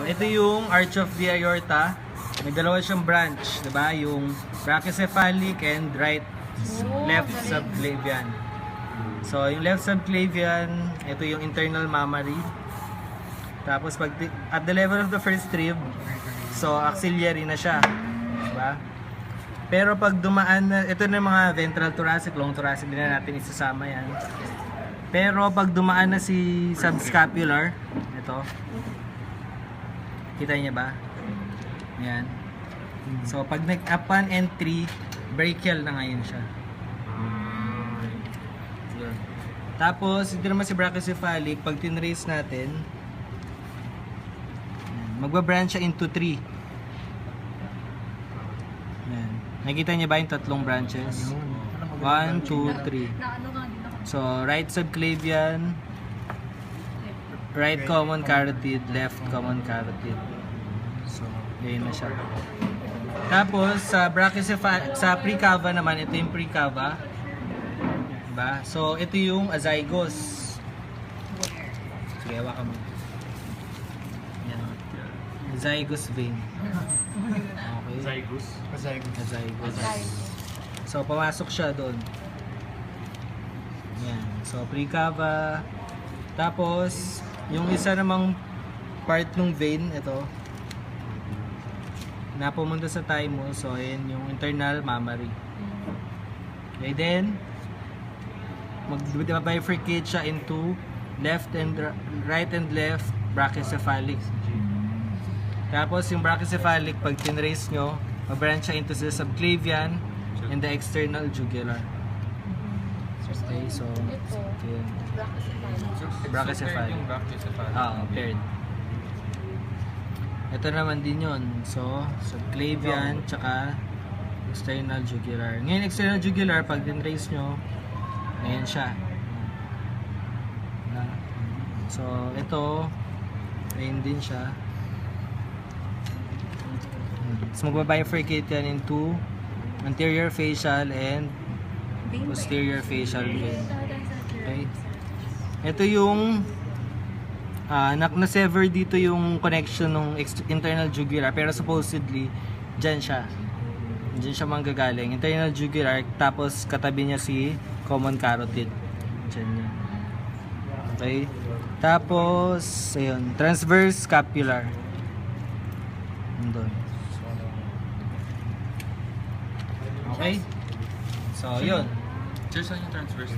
ito yung arch of the aorta. May dalawa siyang branch, 'di ba? Yung brachycephalic and left subclavian. So, yung left subclavian, ito yung internal mammary. Tapos at the level of the first rib, so axillary na siya, 'di ba? Pero pag dumaan na, ito na mga ventral thoracic, long thoracic, din na natin isasama yan. Pero pag dumaan na si subscapular, ito, kita niya ba? Yan. So pag upon entry, brachial na ngayon siya. Yun. Tapos, ito naman si brachycephalic, pag tinrace natin, magbabranch siya into 3. Yan. Nakikita niya ba yung tatlong branches? 1, 2, 3. So, right subclavian, right common carotid, left common carotid. So, yun na siya. Tapos, sa precava naman, ito yung precava. Diba? So, ito yung azygos. Sige, hawakan mo. Yan. Azygos vein. Okay. Azygos. So, pumasok siya doon. Yan. So, precava. Tapos, yung isa namang part ng vein, ito, na pumunta sa thymus. So, ayan yung internal mammary. Okay, then, mag-bifurcate siya into right and left brachycephalic. Tapos, yung brachycephalic, pag tinrace nyo, mag-branch siya into the subclavian and the external jugular. Okay, so, yun. Brachycephalic. Paired. Ito naman din yun. So, subclavian, tsaka external jugular. Ngayon, external jugular, pag tinrace nyo, ngayon siya. So, ito, ngayon din siya. So, magbabifurcate yan into anterior facial and posterior facial vein. Okay? Ito yung na-sever dito yung connection ng internal jugular, pero supposedly dyan siya manggagaling, internal jugular, tapos katabi niya si common carotid dyan yan. Okay, tapos ayun, transverse scapular nandun. Okay, so yun. Cheers on yung transverse.